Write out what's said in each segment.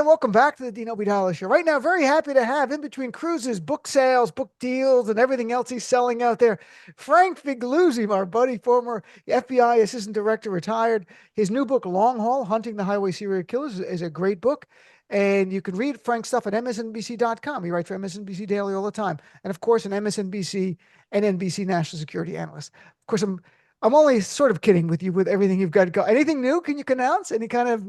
And welcome back to the Dean Obeidallah Show. Right now, very happy to have in between cruises, book sales, book deals, and everything else he's selling out there, Frank Figliuzzi, our buddy, former FBI assistant director, retired. His new book, Long Haul, Hunting the Highway Serial Killers, is a great book. And you can read Frank's stuff at MSNBC.com. He writes for MSNBC Daily all the time. And of course, an MSNBC and NBC national security analyst. Of course, I'm only sort of kidding with you with everything you've got going. Anything new? Can you announce any kind of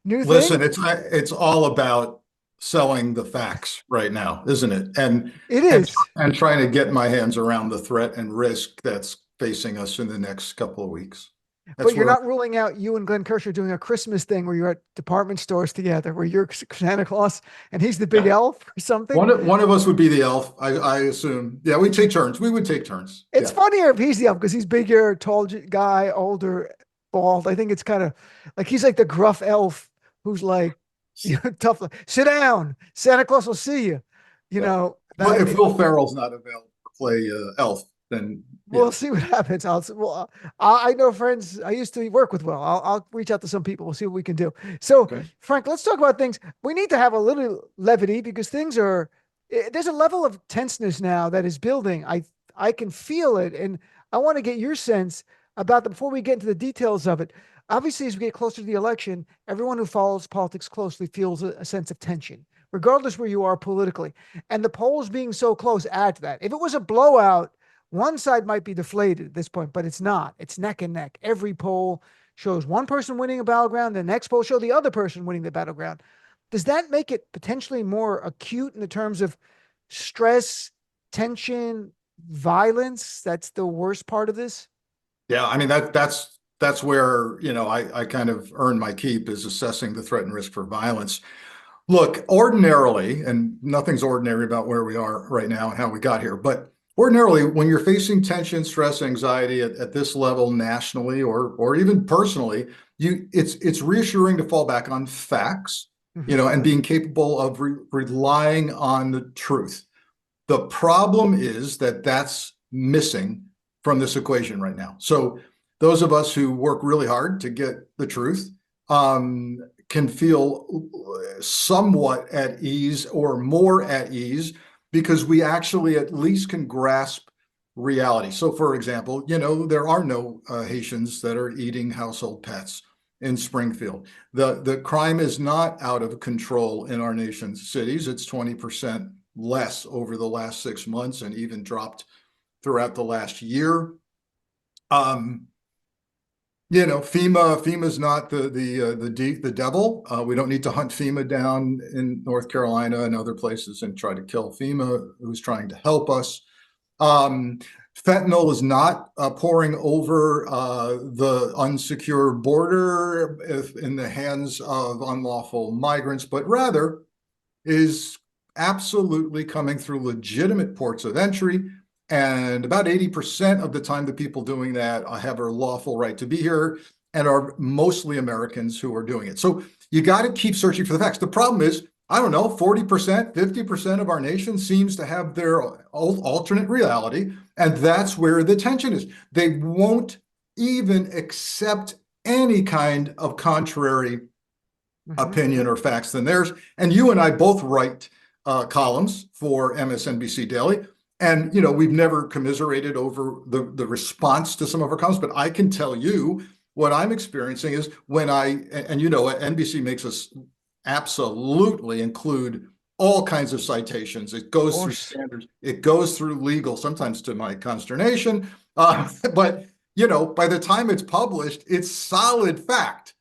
new thing? Listen, it's all about selling the facts right now, isn't it? It And is. and trying to get my hands around the threat and risk that's facing us in the next couple of weeks. But That's you're where not ruling out you and Glenn Kirscher doing a Christmas thing where you're at department stores together, where you're Santa Claus and he's the big elf or something. one of us would be the elf, I assume. Yeah, we take turns. We would take turns. It's Yeah. funnier if he's the elf because he's bigger, tall guy, older, bald. I think it's kind of like he's like the gruff elf who's like, tough. Sit down. Santa Claus will see you. You Yeah. know, But if Will Ferrell's not available to play elf, then yeah. we'll see what happens. I know friends. I used to work with Will. I'll reach out to some people. We'll see what we can do. So, Okay. Frank, let's talk about things. We need to have a little levity because things are. There's a level of tenseness now that is building. I can feel it, and I want to get your sense about the before we get into the details of it. Obviously, as we get closer to the election, everyone who follows politics closely feels a sense of tension, regardless where you are politically. And the polls being so close add to that. If it was a blowout, one side might be deflated at this point, but it's not. It's neck and neck. Every poll shows one person winning a battleground. The next poll show the other person winning the battleground. Does that make it potentially more acute in the terms of stress, tension, violence? That's the worst part of this. Yeah, I mean that's where, I kind of earn my keep, is assessing the threat and risk for violence. Look, ordinarily, and nothing's ordinary about where we are right now and how we got here, but ordinarily, when you're facing tension, stress, anxiety at this level nationally or even personally, it's reassuring to fall back on facts, and being capable of relying on the truth. The problem is that that's missing from this equation right now. So those of us who work really hard to get the truth can feel somewhat at ease or more at ease because we actually at least can grasp reality. So, for example, there are no Haitians that are eating household pets in Springfield. The crime is not out of control in our nation's cities. It's 20% less over the last 6 months and even dropped throughout the last year. FEMA's not the devil. We don't need to hunt FEMA down in North Carolina and other places and try to kill FEMA, who's trying to help us. Fentanyl is not pouring over the unsecure border in the hands of unlawful migrants, but rather is absolutely coming through legitimate ports of entry. And about 80% of the time, the people doing that have a lawful right to be here and are mostly Americans who are doing it. So you got to keep searching for the facts. The problem is, I don't know, 40%, 50% of our nation seems to have their alternate reality. And that's where the tension is. They won't even accept any kind of contrary opinion or facts than theirs. And you and I both write columns for MSNBC Daily. And, we've never commiserated over the response to some of our columns, but I can tell you what I'm experiencing is when NBC makes us absolutely include all kinds of citations. It goes through standards, it goes through legal, sometimes to my consternation. But, by the time it's published, it's solid fact.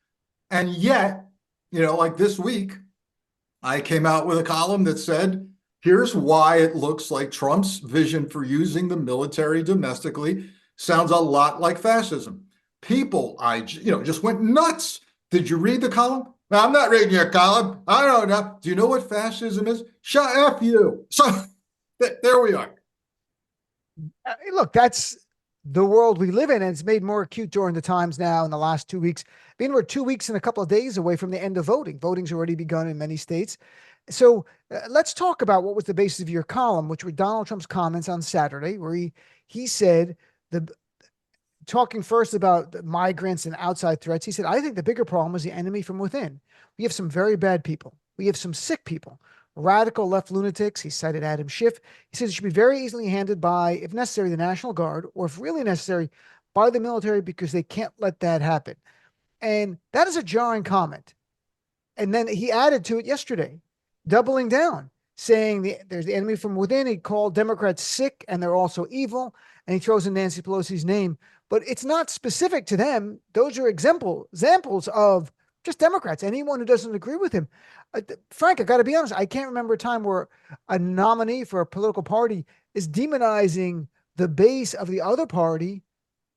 And yet, like this week, I came out with a column that said, here's why it looks like Trump's vision for using the military domestically sounds a lot like fascism. People, just went nuts. Did you read the column? No, I'm not reading your column. I don't know. Do you know what fascism is? Shut F you. So there we are. Look, that's the world we live in, and it's made more acute during the times now in the last 2 weeks. We're 2 weeks and a couple of days away from the end of voting. Voting's already begun in many states. So let's talk about what was the basis of your column, which were Donald Trump's comments on Saturday, where he said, talking first about migrants and outside threats, he said, I think the bigger problem is the enemy from within. We have some very bad people. We have some sick people, radical left lunatics. He cited Adam Schiff. He says it should be very easily handled by, if necessary, the National Guard, or if really necessary, by the military, because they can't let that happen. And that is a jarring comment. And then he added to it yesterday, doubling down, saying there's the enemy from within. He called Democrats sick and they're also evil. And he throws in Nancy Pelosi's name. But it's not specific to them. Those are examples of just Democrats, anyone who doesn't agree with him. Frank, I got to be honest, I can't remember a time where a nominee for a political party is demonizing the base of the other party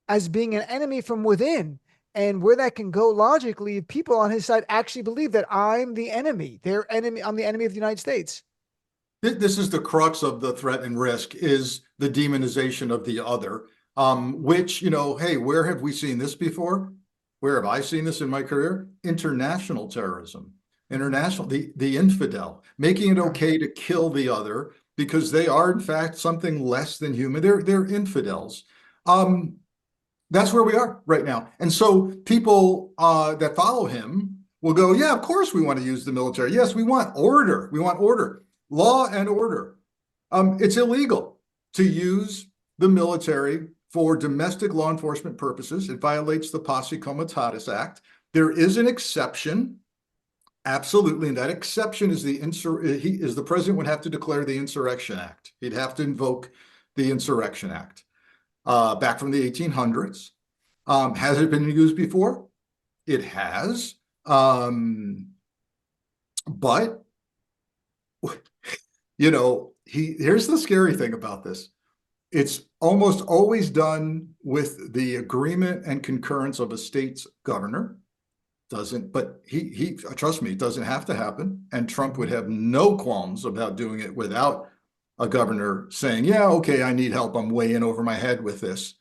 as being an enemy from within. And where that can go logically, if people on his side actually believe that I'm the enemy, their enemy, I'm the enemy of the United States. This is the crux of the threat and risk, is the demonization of the other, which, hey, where have we seen this before? Where have I seen this in my career? International terrorism, the infidel, making it okay to kill the other because they are in fact something less than human. They're infidels. That's where we are right now. And so people that follow him will go, yeah, of course we want to use the military. Yes, we want order. We want order, law and order. It's illegal to use the military for domestic law enforcement purposes. It violates the Posse Comitatus Act. There is an exception, absolutely, and that exception is the president would have to declare the Insurrection Act. He'd have to invoke the Insurrection Act. Back from the 1800s. Has it been used before? It has. But, here's the scary thing about this. It's almost always done with the agreement and concurrence of a state's governor. But he trust me, it doesn't have to happen. And Trump would have no qualms about doing it without a governor saying, yeah, okay, I need help. I'm way in over my head with this.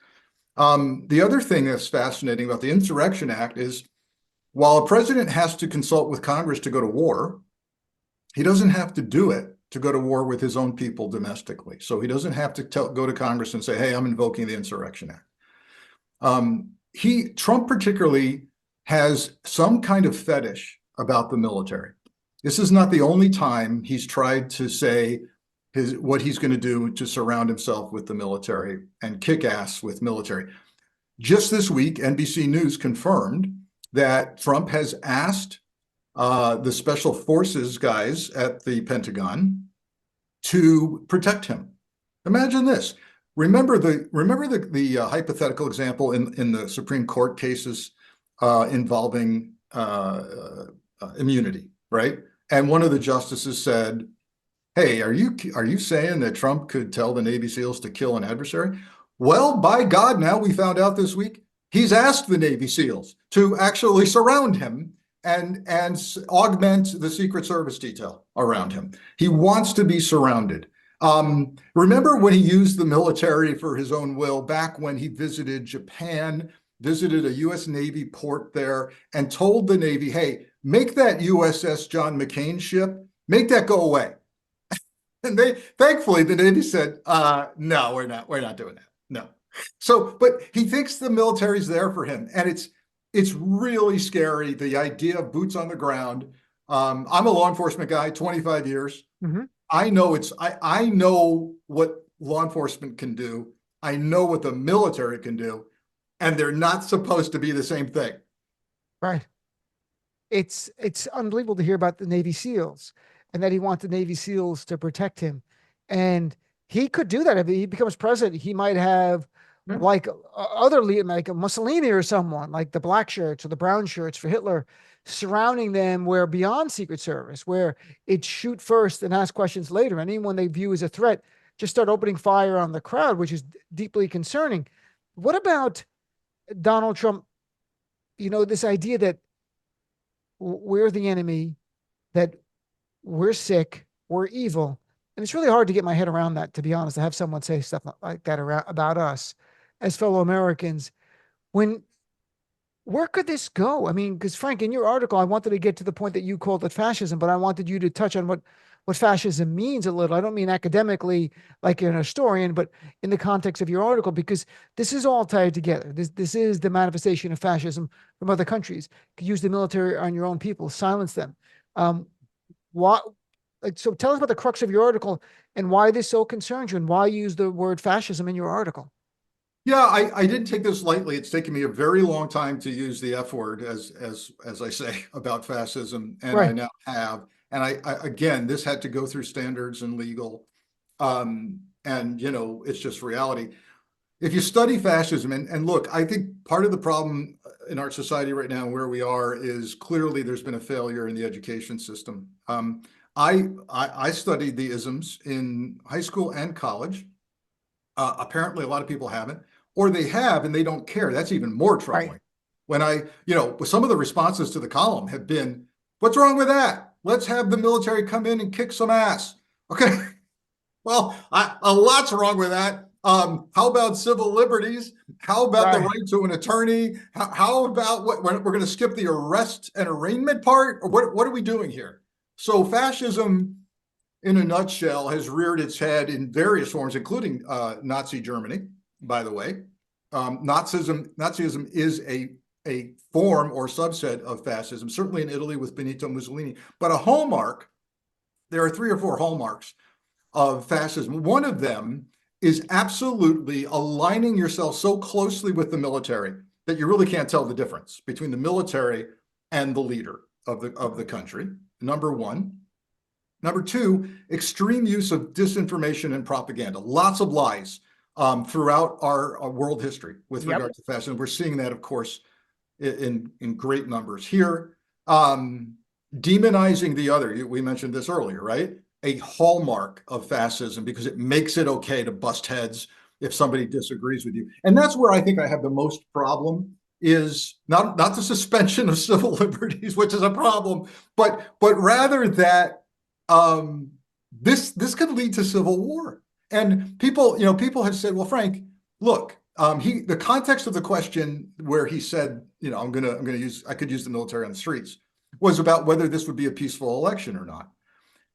The other thing that's fascinating about the Insurrection Act is while a president has to consult with Congress to go to war, he doesn't have to do it to go to war with his own people domestically. So he doesn't have to go to Congress and say, hey, I'm invoking the Insurrection Act. Trump particularly has some kind of fetish about the military. This is not the only time he's tried to say what he's going to do to surround himself with the military and kick ass with military. Just this week, NBC News confirmed that Trump has asked the special forces guys at the Pentagon to protect him. Imagine this. Remember the hypothetical example in the Supreme Court cases involving immunity, right? And one of the justices said, hey, are you saying that Trump could tell the Navy SEALs to kill an adversary? Well, by God, now we found out this week, he's asked the Navy SEALs to actually surround him and augment the Secret Service detail around him. He wants to be surrounded. Remember when he used the military for his own will back when he visited Japan, visited a U.S. Navy port there, and told the Navy, hey, make that USS John McCain ship, make that go away. And thankfully, the Navy said, no, we're not doing that. No. So, but he thinks the military's there for him. And it's really scary. The idea of boots on the ground. I'm a law enforcement guy, 25 years. Mm-hmm. I know what law enforcement can do. I know what the military can do. And they're not supposed to be the same thing. Right. It's unbelievable to hear about the Navy SEALs and that he wants the Navy SEALs to protect him. And he could do that. If he becomes president, he might have like other like a Mussolini or someone like the black shirts or the brown shirts for Hitler surrounding them, where beyond Secret Service, where it's shoot first and ask questions later. Anyone they view as a threat, just start opening fire on the crowd, which is deeply concerning. What about Donald Trump? This idea that we're the enemy, that we're sick, we're evil. And it's really hard to get my head around that, to be honest, to have someone say stuff like that about us as fellow Americans. Where could this go? I mean, because Frank, in your article, I wanted to get to the point that you called it fascism, but I wanted you to touch on what fascism means a little. I don't mean academically like you're an historian, but in the context of your article, because this is all tied together. This is the manifestation of fascism from other countries. You could use the military on your own people, silence them. What, like, so tell us about the crux of your article and why this so concerns you and why you use the word fascism in your article. Yeah, I didn't take this lightly. It's taken me a very long time to use the F word, as I say, about fascism, and I Right. now have. And I again, this had to go through standards and legal, and it's just reality. If you study fascism, and look, I think part of the problem in our society right now, where we are, is clearly there's been a failure in the education system. I studied the isms in high school and college. Apparently, a lot of people haven't, or they have and they don't care. That's even more Right. troubling. When some of the responses to the column have been, "What's wrong with that? Let's have the military come in and kick some ass." Okay, well, a lot's wrong with that. How about civil liberties? How about the Right. right to an attorney? How about what we're going to skip the arrest and arraignment part? Or what are we doing here? So fascism, in a nutshell, has reared its head in various forms, including Nazi Germany, by the way. Nazism is a form or subset of fascism, certainly in Italy with Benito Mussolini. But a hallmark, there are 3 or 4 hallmarks of fascism. One of them is absolutely aligning yourself so closely with the military that you really can't tell the difference between the military and the leader of the country. Number one. Number two, extreme use of disinformation and propaganda. Lots of lies throughout our world history with Yep. regard to fascism. We're seeing that, of course, in great numbers here. Demonizing the other. We mentioned this earlier, right? A hallmark of fascism because it makes it okay to bust heads if somebody disagrees with you. And that's where I think I have the most problem, is not the suspension of civil liberties, which is a problem, but rather that this could lead to civil war. And people have said, well, Frank, look, the context of the question where he said, I could use the military on the streets, was about whether this would be a peaceful election or not.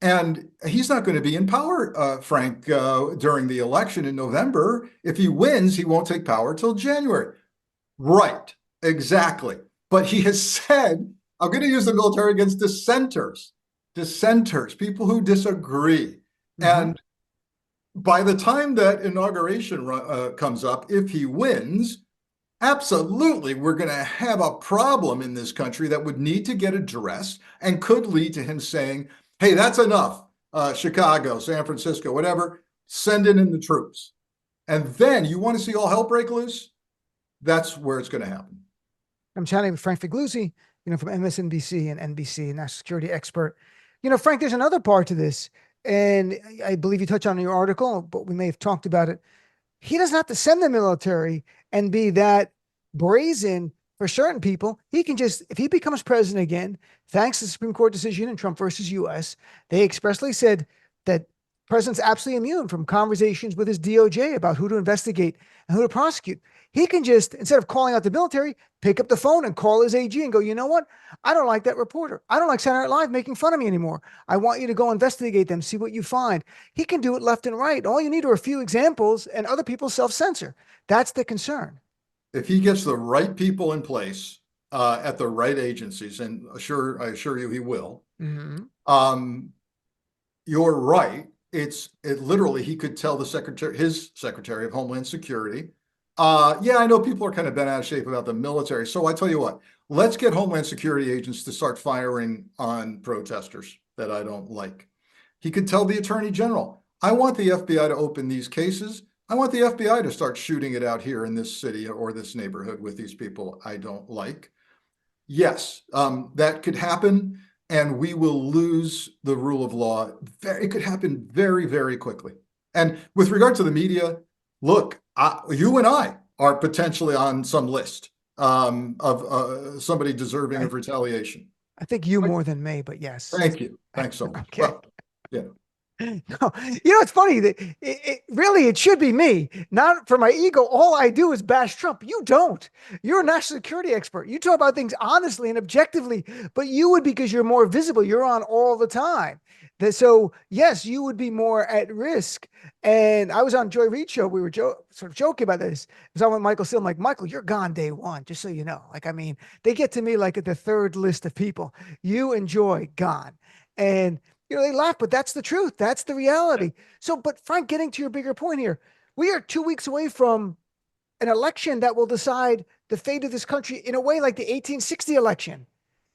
And he's not going to be in power, Frank, during the election in November. If he wins, he won't take power till January. Right, exactly. But he has said, I'm going to use the military against dissenters, people who disagree. Mm-hmm. And by the time that inauguration comes up, if he wins, absolutely, we're going to have a problem in this country that would need to get addressed and could lead to him saying, hey, that's enough. Chicago, San Francisco, whatever, send in the troops. And then you want to see all hell break loose? That's where it's going to happen. I'm chatting with Frank Figliuzzi, from MSNBC and NBC, national security expert. Frank, there's another part to this, and I believe you touched on in your article, but we may have talked about it. He doesn't have to send the military and be that brazen for certain people. He can just, if he becomes president again, thanks to the Supreme Court decision in Trump versus US, they expressly said that president's absolutely immune from conversations with his DOJ about who to investigate and who to prosecute. He can just, instead of calling out the military, pick up the phone and call his AG and go, you know what? I don't like that reporter. I don't like Saturday Night Live making fun of me anymore. I want you to go investigate them, see what you find. He can do it left and right. All you need are a few examples, and other people self-censor. That's the concern. If he gets the right people in place at the right agencies, and I assure you he will, Mm-hmm. you're right. It literally, he could tell his secretary of Homeland Security, yeah, I know people are kind of bent out of shape about the military. So I tell you what, let's get Homeland Security agents to start firing on protesters that I don't like. He could tell the Attorney General, I want the FBI to open these cases. I want the FBI to start shooting it out here in this city or this neighborhood with these people I don't like. Yes, that could happen, and we will lose the rule of law. It could happen very, very quickly. And with regard to the media, look, you and I are potentially on some list of somebody deserving I, of retaliation. I think you Right? more than me, but yes. Thank you. Thanks so much. Okay. Well, yeah. No, it's funny that really it should be me, not for my ego. All I do is bash Trump. You don't. You're a national security expert. You talk about things honestly and objectively, but you would because you're more visible. You're on all the time. So yes, you would be more at risk. And I was on Joy Reid show. We were sort of joking about this. I was on with Michael Still. I'm like, Michael, you're gone day one, just so you know. Like, I mean, they get to me like at the third list of people. You and Joy gone. And, they laugh, but that's the truth. That's the reality. So, but Frank, getting to your bigger point here, we are 2 weeks away from an election that will decide the fate of this country in a way like the 1860 election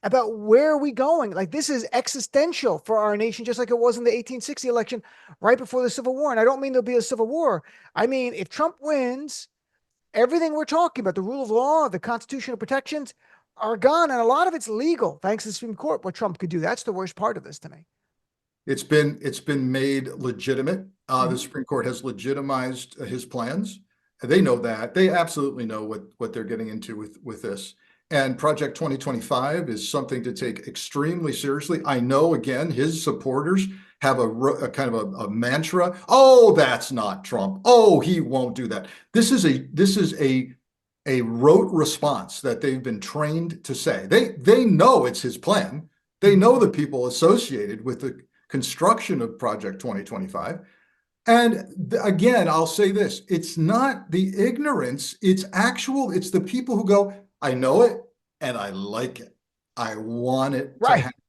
about where are we going. Like this is existential for our nation, just like it was in the 1860 election right before the Civil War. And I don't mean there'll be a civil war. I mean, if Trump wins, everything we're talking about, the rule of law, the constitutional protections are gone. And a lot of it's legal, thanks to the Supreme Court, what Trump could do. That's the worst part of this to me. It's been made legitimate. The Supreme Court has legitimized his plans. They know that. They absolutely know what they're getting into with this. And Project 2025 is something to take extremely seriously. I know, again, his supporters have a kind of a mantra. Oh, that's not Trump. Oh, he won't do that. This is a rote response that they've been trained to say. They know it's his plan. They know the people associated with the construction of Project 2025. And again, I'll say this, it's not the ignorance, it's the people who go, I know it and I like it. I want it to Right. happen.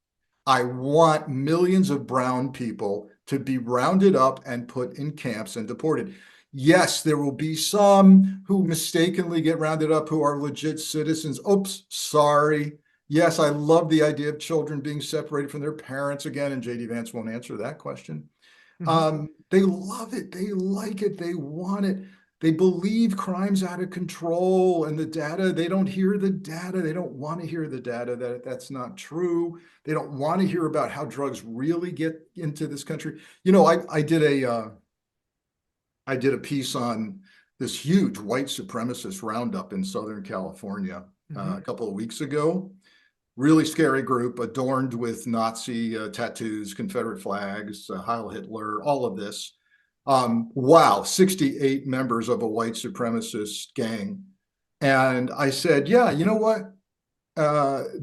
I want millions of brown people to be rounded up and put in camps and deported. Yes, there will be some who mistakenly get rounded up who are legit citizens. Oops, sorry. Yes, I love the idea of children being separated from their parents again, and JD Vance won't answer that question. They love it. They like it. They want it. They believe crime's out of control, and the data, they don't hear the data. They don't want to hear the data that's not true. They don't want to hear about how drugs really get into this country. I did a piece on this huge white supremacist roundup in Southern California a couple of weeks ago. Really scary group adorned with Nazi tattoos, Confederate flags, Heil Hitler, all of this. Wow, 68 members of a white supremacist gang. And I said, yeah, you know what?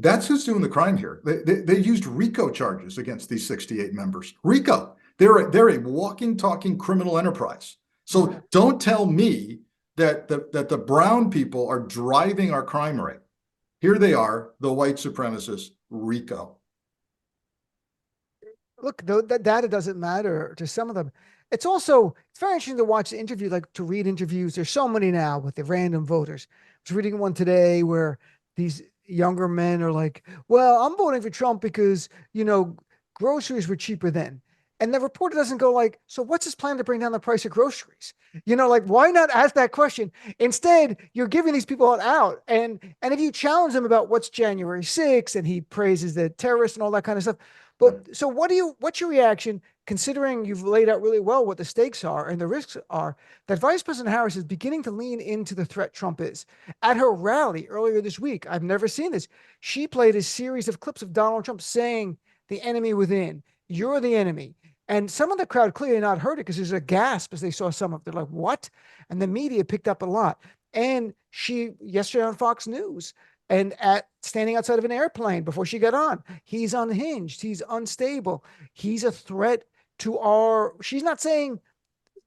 That's who's doing the crime here. They used RICO charges against these 68 members. RICO, they're a walking, talking criminal enterprise. So don't tell me that the brown people are driving our crime rate. Here they are, the white supremacists, RICO. Look, the data doesn't matter to some of them. It's very interesting to watch the interview, like to read interviews. There's so many now with the random voters. I was reading one today where these younger men are like, well, I'm voting for Trump because, groceries were cheaper then. And the reporter doesn't go like, so what's his plan to bring down the price of groceries? Like, why not ask that question? Instead, you're giving these people an out. And if you challenge them about what's January 6th and he praises the terrorists and all that kind of stuff. But so what's your reaction, considering you've laid out really well what the stakes are and the risks are, that Vice President Harris is beginning to lean into the threat Trump is? At her rally earlier this week, I've never seen this. She played a series of clips of Donald Trump saying, the enemy within, you're the enemy. And some of the crowd clearly not heard it because there's a gasp as they saw some of it. They're like, what? And the media picked up a lot. And she, yesterday on Fox News, and standing outside of an airplane before she got on, he's unhinged. He's unstable. He's a threat to she's not saying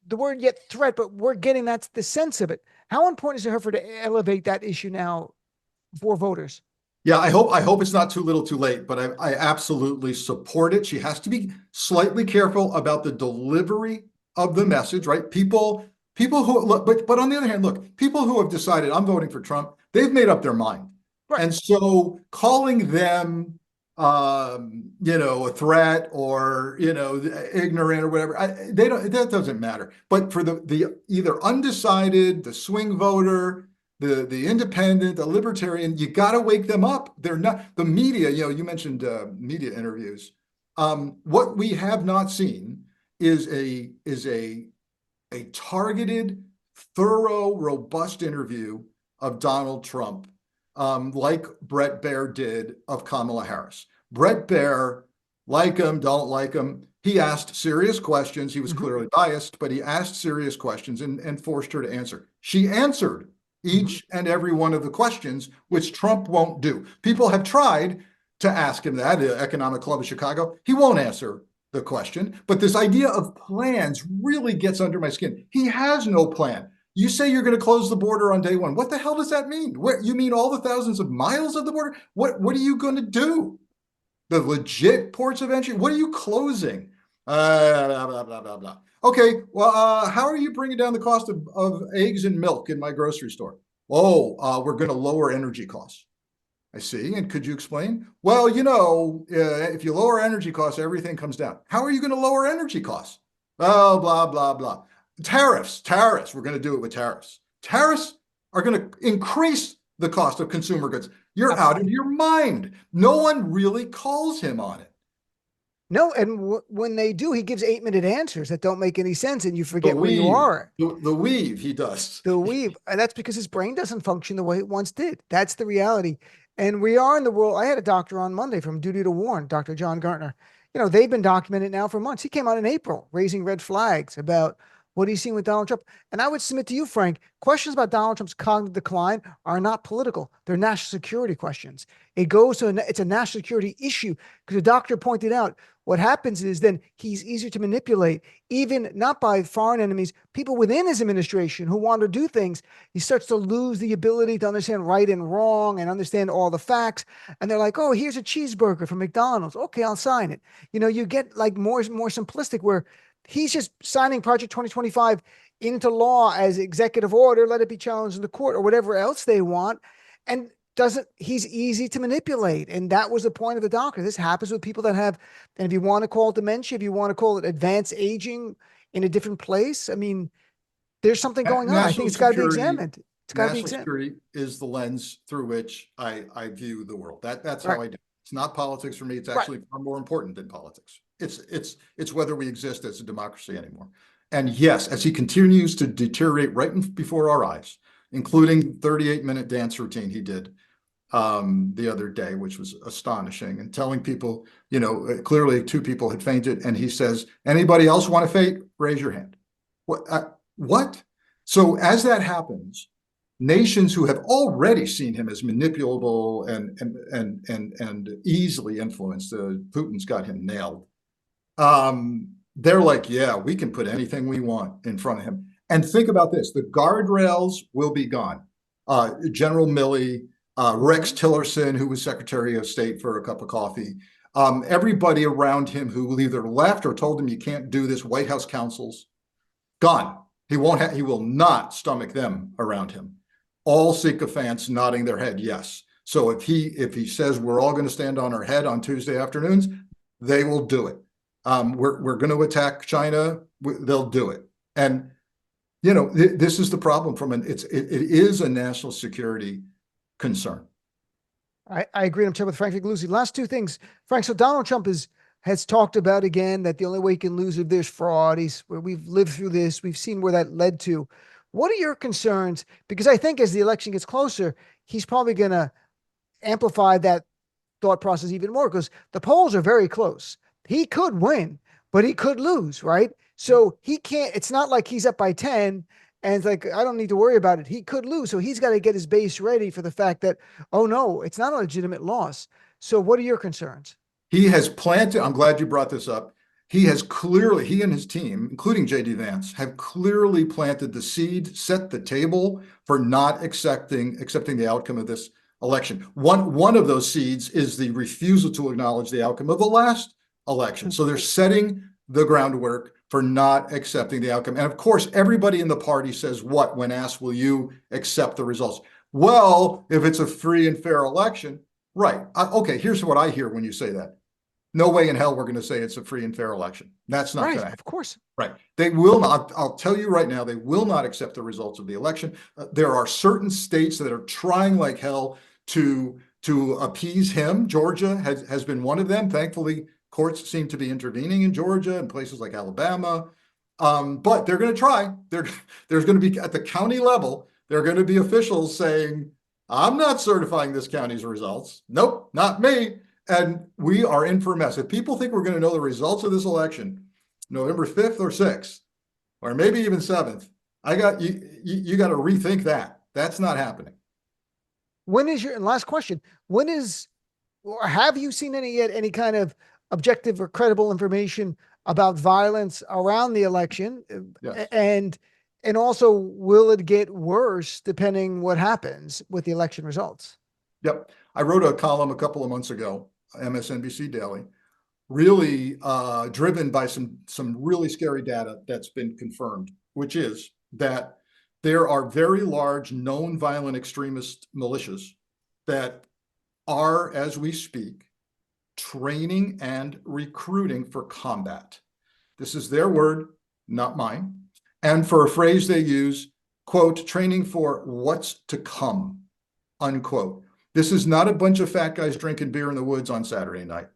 the word yet threat, but we're getting that's the sense of it. How important is it for her to elevate that issue now for voters? Yeah, I hope it's not too little too late, but I absolutely support it. She has to be slightly careful about the delivery of the message, right? People who look, but on the other hand, look, people who have decided I'm voting for Trump, they've made up their mind. Right. And so calling them a threat or ignorant or whatever, that doesn't matter. But for the either undecided, the swing voter, the independent, the libertarian, you got to wake them up. They're not the media. You mentioned media interviews. What we have not seen is a targeted, thorough, robust interview of Donald Trump, like Bret Baier did of Kamala Harris. Bret Baier, like him, don't like him. He asked serious questions. He was clearly biased, but he asked serious questions and forced her to answer. She answered each and every one of the questions, which Trump won't do. People have tried to ask him that, the Economic Club of Chicago. He won't answer the question. But this idea of plans really gets under my skin. He has no plan. You say you're going to close the border on day one. What the hell does that mean? You mean all the thousands of miles of the border? What are you going to do? The legit ports of entry? What are you closing? Blah, blah, blah, blah, blah. Okay, well, how are you bringing down the cost of eggs and milk in my grocery store? Oh, we're going to lower energy costs. I see. And could you explain? Well, if you lower energy costs, everything comes down. How are you going to lower energy costs? Oh, blah, blah, blah. Tariffs. We're going to do it with tariffs. Tariffs are going to increase the cost of consumer goods. You're out of your mind. No one really calls him on it. No, and when they do, he gives 8-minute answers that don't make any sense, and you The forget where you weave, are. the weave he does. The weave, and that's because his brain doesn't function the way it once did. That's the reality. And we are in the world. I had a doctor on Monday from Duty to Warn, Dr. John Gartner. They've been documenting it now for months. He came out in April raising red flags about what he's seen with Donald Trump. And I would submit to you, Frank, questions about Donald Trump's cognitive decline are not political. They're national security questions. It's a national security issue because the doctor pointed out what happens is then he's easier to manipulate, even not by foreign enemies, people within his administration who want to do things. He starts to lose the ability to understand right and wrong and understand all the facts. And they're like, oh, here's a cheeseburger from McDonald's. Okay, I'll sign it. You get like more simplistic where he's just signing Project 2025 into law as executive order, let it be challenged in the court or whatever else they want. And he's easy to manipulate. And that was the point of the doctor. This happens with people that have, and if you want to call it dementia, if you want to call it advanced aging in a different place, I mean, there's something going on. I think it's got to be examined. It's got to be National examined. security is the lens through which I view the world. That's Right. how I do it. It's not politics for me. It's Right. actually far more important than politics. It's whether we exist as a democracy anymore. And yes, as he continues to deteriorate right before our eyes, including 38-minute dance routine he did the other day, which was astonishing, and telling people, clearly 2 people had fainted, and he says, anybody else want to faint? Raise your hand. What? So as that happens, nations who have already seen him as manipulable and easily influenced, Putin's got him nailed. They're like, yeah, we can put anything we want in front of him. And think about this: the guardrails will be gone. General Milley, Rex Tillerson, who was Secretary of State for a cup of coffee, everybody around him who either left or told him you can't do this, White House counsels, gone. He will not stomach them around him. All sycophants nodding their head yes. So if he says we're all going to stand on our head on Tuesday afternoons, they will do it. We're going to attack China. They'll do it. And this is the problem. It is a national security concern. I agree. I'm chatting with Frank Figliuzzi. Last 2 things, Frank. So Donald Trump has talked about again that the only way he can lose if there's fraud. We've lived through this. We've seen where that led to. What are your concerns? Because I think as the election gets closer, he's probably going to amplify that thought process even more because the polls are very close. He could win, but he could lose, right? So he can't, it's not like he's up by 10 and it's like, I don't need to worry about it. He could lose. So he's got to get his base ready for the fact that, oh no, it's not a legitimate loss. So what are your concerns? He has planted, I'm glad you brought this up. He and his team, including J.D. Vance, have clearly planted the seed, set the table for not accepting the outcome of this election. One of those seeds is the refusal to acknowledge the outcome of the last election. So they're setting the groundwork for not accepting the outcome. And of course, everybody in the party says what when asked, will you accept the results? Well, if it's a free and fair election, right. Okay, here's what I hear when you say that. No way in hell we're going to say it's a free and fair election. That's not going to happen. Of course. Right. They will not. I'll tell you right now, they will not accept the results of the election. There are certain states that are trying like hell to appease him. Georgia has been one of them. Thankfully, courts seem to be intervening in Georgia and places like Alabama. But they're going to try. There's going to be, at the county level, there are going to be officials saying, I'm not certifying this county's results. Nope, not me. And we are in for a mess. If people think we're going to know the results of this election, November 5th or 6th, or maybe even 7th, you got to rethink that. That's not happening. And last question, or have you seen any kind of objective or credible information about violence around the election? Yes. And also, will it get worse depending what happens with the election results? Yep. I wrote a column a couple of months ago MSNBC Daily, really driven by some really scary data that's been confirmed, which is that there are very large known violent extremist militias that are, as we speak, training and recruiting for combat. This is their word, not mine. And for a phrase they use, quote, training for what's to come, unquote. This is not a bunch of fat guys drinking beer in the woods on Saturday night.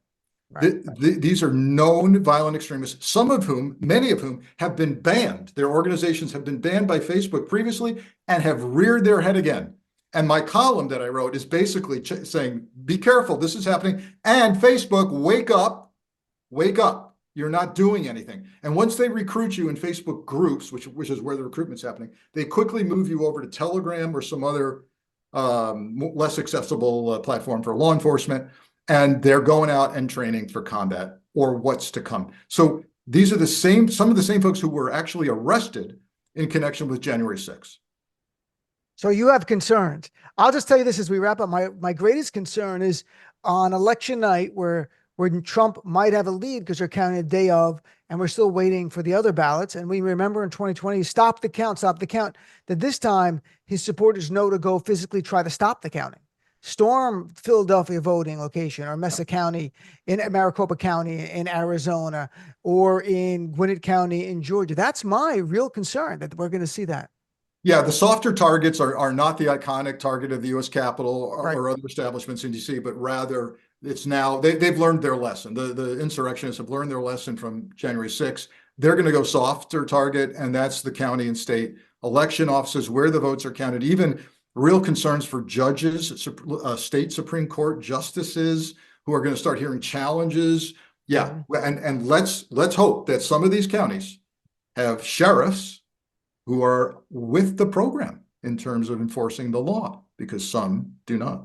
Right. These are known violent extremists, some of whom, many of whom, have been banned. Their organizations have been banned by Facebook previously and have reared their head again. And my column that I wrote is basically saying, be careful, this is happening. And Facebook, wake up, wake up. You're not doing anything. And once they recruit you in Facebook groups, which is where the recruitment's happening, they quickly move you over to Telegram or some other less accessible platform for law enforcement. And they're going out and training for combat or what's to come. So these are some of the same folks who were actually arrested in connection with January 6th. So you have concerns. I'll just tell you this as we wrap up. My greatest concern is on election night where Trump might have a lead because they're counting a day of, and we're still waiting for the other ballots. And we remember in 2020, stop the count, that this time his supporters know to go physically try to stop the counting. Storm Philadelphia voting location or Mesa County, in Maricopa County in Arizona, or in Gwinnett County in Georgia. That's my real concern, that we're going to see that. Yeah, the softer targets are not the iconic target of the U.S. Capitol or other establishments in D.C., but rather it's now they've learned their lesson. The insurrectionists have learned their lesson from January 6th. They're going to go softer target, and that's the county and state election offices where the votes are counted. Even real concerns for judges, state Supreme Court justices who are going to start hearing challenges. Yeah, and let's hope that some of these counties have sheriffs who are with the program in terms of enforcing the law, because some do not.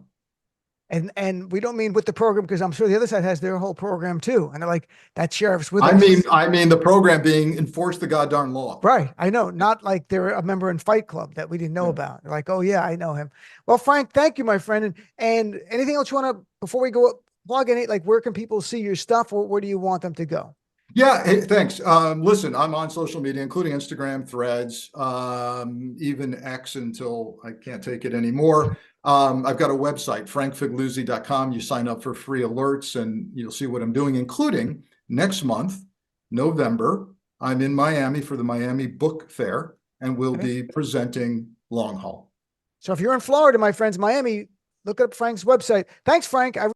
And we don't mean with the program, because I'm sure the other side has their whole program too. And they're like, that sheriff's with us. I mean the program being enforce the goddamn law. Right. I know. Not like they're a member in Fight Club that we didn't know about. They're like, oh yeah, I know him. Well, Frank, thank you, my friend. And anything else you want to, before we go plug in it, like where can people see your stuff, or where do you want them to go? Yeah, hey, thanks. Listen, I'm on social media, including Instagram, Threads, even X until I can't take it anymore. I've got a website, frankfigliuzzi.com. You sign up for free alerts and you'll see what I'm doing, including next month, November. I'm in Miami for the Miami Book Fair, and we'll be presenting Long Haul. So if you're in Florida, my friends, Miami, look up Frank's website. Thanks, Frank. I